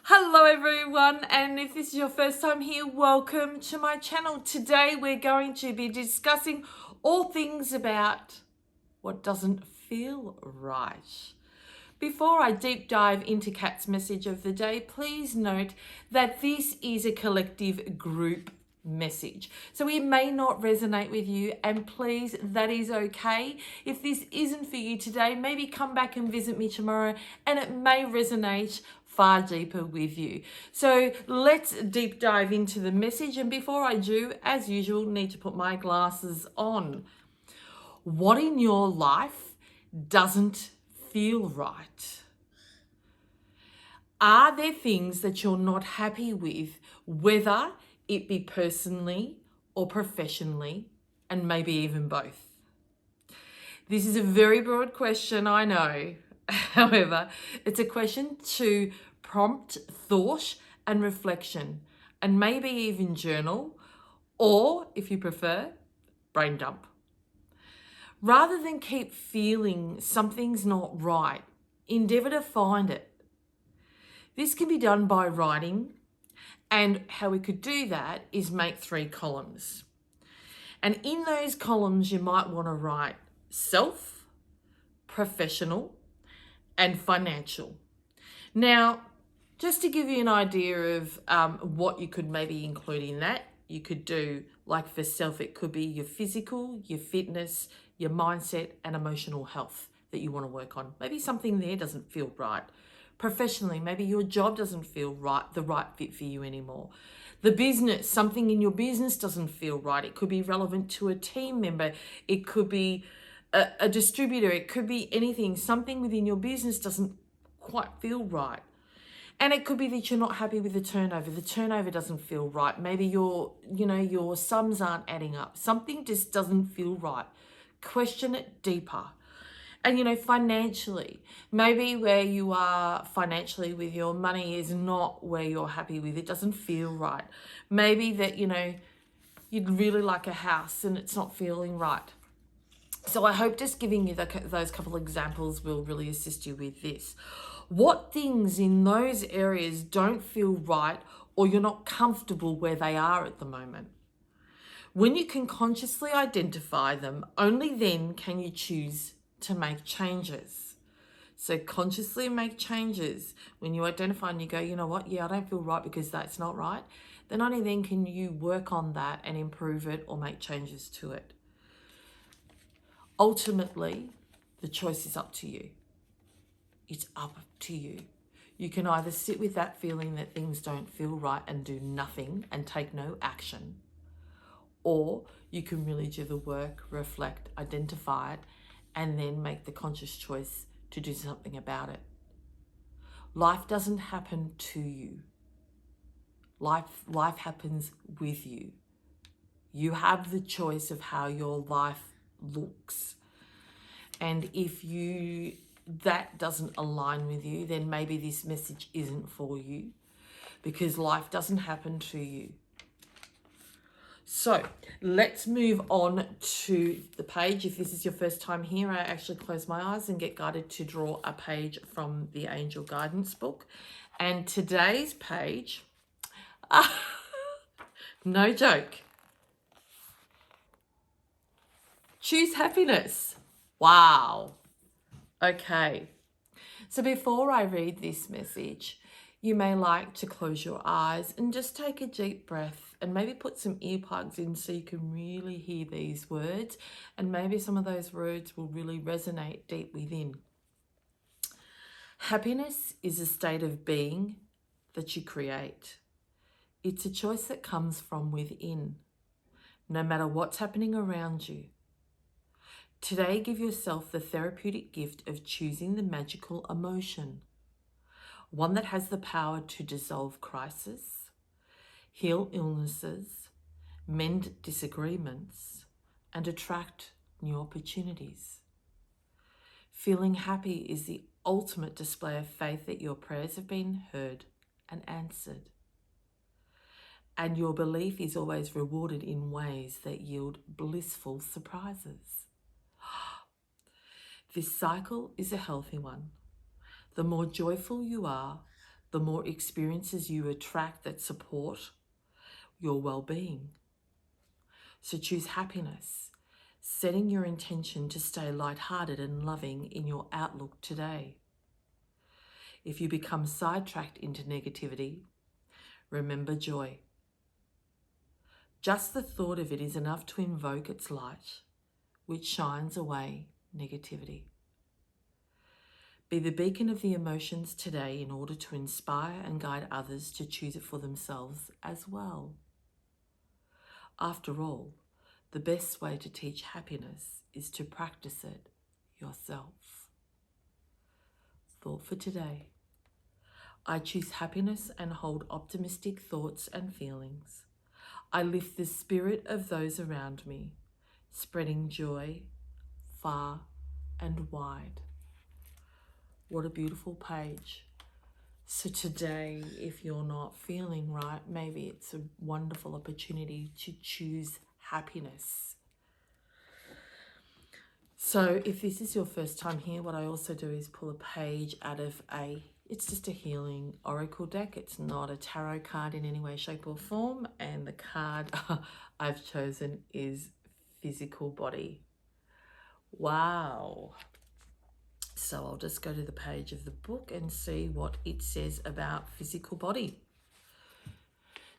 Hello everyone, and if this is your first time here, welcome to my channel. Today we're going to be discussing all things about what doesn't feel right. Before I deep dive into Kat's message of the day, please note that this is a collective group message. So it may not resonate with you, and please, that is okay. If this isn't for you today, maybe come back and visit me tomorrow and it may resonate far deeper with you. So let's deep dive into the message. And before I do, as usual, need to put my glasses on. What in your life doesn't feel right? Are there things that you're not happy with, whether it be personally or professionally, and maybe even both? This is a very broad question, I know. However, it's a question to prompt thought and reflection, and maybe even journal, or if you prefer, brain dump. Rather than keep feeling something's not right, endeavour to find it. This can be done by writing, and how we could do that is make 3 columns. And in those columns, you might want to write self, professional, and financial. Now, just to give you an idea of what you could maybe include in that, you could do, like for self, it could be your physical, your fitness, your mindset, and emotional health that you want to work on. Maybe something there doesn't feel right. Professionally, maybe your job doesn't feel right, the right fit for you anymore. The business, something in your business doesn't feel right. It could be relevant to a team member. It could be a distributor. It could be anything. Something within your business doesn't quite feel right. And it could be that you're not happy with the turnover. The turnover doesn't feel right. Maybe your sums aren't adding up. Something just doesn't feel right. Question it deeper. And financially, maybe where you are financially with your money is not where you're happy with. It doesn't feel right. Maybe that, you'd really like a house and it's not feeling right. So I hope just giving you those couple of examples will really assist you with this. What things in those areas don't feel right, or you're not comfortable where they are at the moment? When you can consciously identify them, only then can you choose to make changes. So consciously make changes. When you identify and you go, you know what, I don't feel right because that's not right, then only then can you work on that and improve it or make changes to it. Ultimately, the choice is up to you. It's up to you. You can either sit with that feeling that things don't feel right and do nothing and take no action, or you can really do the work, reflect, identify it, and then make the conscious choice to do something about it. Life doesn't happen to you. Life happens with you. You have the choice of how your life looks. And if that doesn't align with you, then maybe this message isn't for you, because life doesn't happen to you. So let's move on to the page. If this is your first time here, I actually close my eyes and get guided to draw a page from the Angel Guidance book. And today's page, no joke, choose happiness. Wow. Okay. So before I read this message, you may like to close your eyes and just take a deep breath and maybe put some earplugs in so you can really hear these words, and maybe some of those words will really resonate deep within. Happiness is a state of being that you create. It's a choice that comes from within, no matter what's happening around you. Today, give yourself the therapeutic gift of choosing the magical emotion, one that has the power to dissolve crisis, heal illnesses, mend disagreements, and attract new opportunities. Feeling happy is the ultimate display of faith that your prayers have been heard and answered. And your belief is always rewarded in ways that yield blissful surprises. This cycle is a healthy one. The more joyful you are, the more experiences you attract that support your well-being. So choose happiness, setting your intention to stay lighthearted and loving in your outlook today. If you become sidetracked into negativity, remember joy. Just the thought of it is enough to invoke its light, which shines away negativity. Be the beacon of the emotions today in order to inspire and guide others to choose it for themselves as well. After all, the best way to teach happiness is to practice it yourself. Thought for today. I choose happiness and hold optimistic thoughts and feelings. I lift the spirit of those around me, spreading joy far and wide. What a beautiful page. So today, if you're not feeling right, maybe it's a wonderful opportunity to choose happiness. So if this is your first time here, what I also do is pull a page out of it's just a healing oracle deck. It's not a tarot card in any way, shape or form. And the card I've chosen is physical body. Wow. So I'll just go to the page of the book and see what it says about physical body.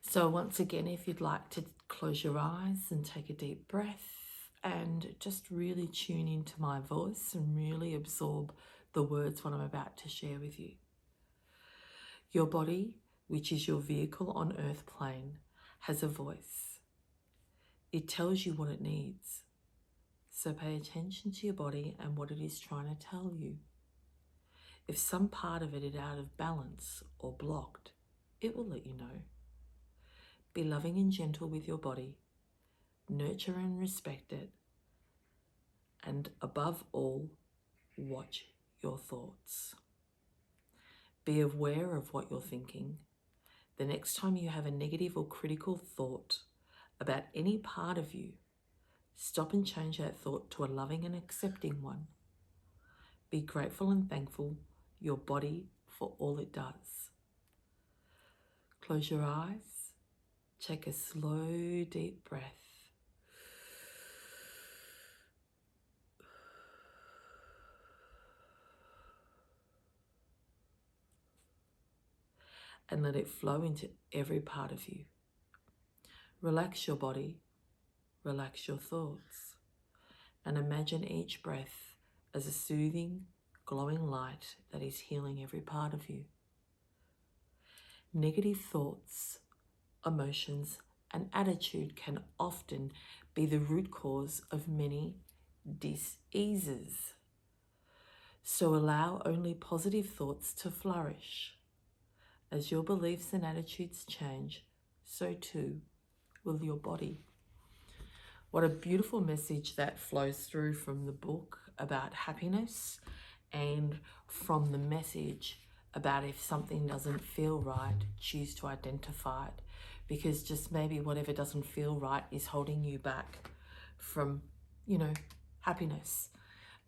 So once again, if you'd like to close your eyes and take a deep breath and just really tune into my voice and really absorb the words what I'm about to share with you. Your body, which is your vehicle on earth plane, has a voice. It tells you what it needs. So pay attention to your body and what it is trying to tell you. If some part of it is out of balance or blocked, it will let you know. Be loving and gentle with your body. Nurture and respect it. And above all, watch your thoughts. Be aware of what you're thinking. The next time you have a negative or critical thought about any part of you, stop and change that thought to a loving and accepting one. Be grateful and thankful your body for all it does. Close your eyes. Take a slow, deep breath. And let it flow into every part of you. Relax your body, relax your thoughts, and imagine each breath as a soothing, glowing light that is healing every part of you. Negative thoughts, emotions, and attitude can often be the root cause of many diseases. So allow only positive thoughts to flourish. As your beliefs and attitudes change, so too will your body. What a beautiful message that flows through from the book about happiness and from the message about if something doesn't feel right, choose to identify it. Because just maybe whatever doesn't feel right is holding you back from, happiness.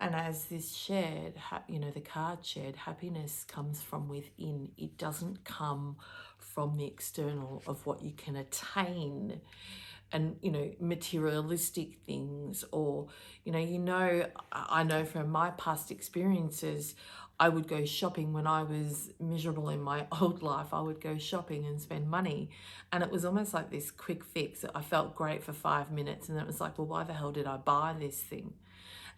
And as this shared, the card shared, happiness comes from within. It doesn't come from the external of what you can attain and, materialistic things or, I know from my past experiences, I would go shopping when I was miserable in my old life. I would go shopping and spend money. And it was almost like this quick fix. I felt great for 5 minutes. And then it was like, well, why the hell did I buy this thing?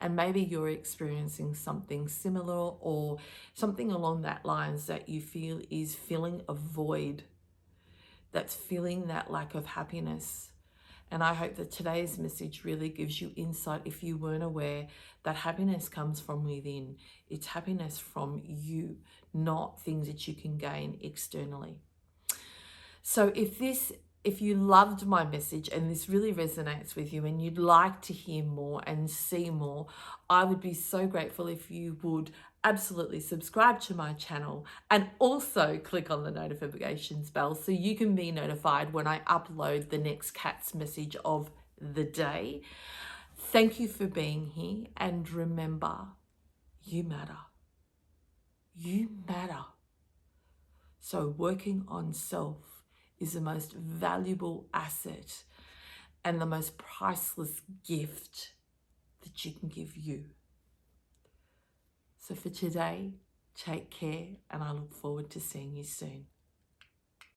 And maybe you're experiencing something similar or something along that lines that you feel is filling a void, that's feeling that lack of happiness. And I hope that today's message really gives you insight if you weren't aware that happiness comes from within. It's happiness from you, not things that you can gain externally. So if you loved my message and this really resonates with you and you'd like to hear more and see more, I would be so grateful if you would absolutely subscribe to my channel and also click on the notifications bell so you can be notified when I upload the next cat's message of the day. Thank you for being here, and remember, you matter. You matter. So working on self is the most valuable asset and the most priceless gift that you can give you. So for today, take care, and I look forward to seeing you soon.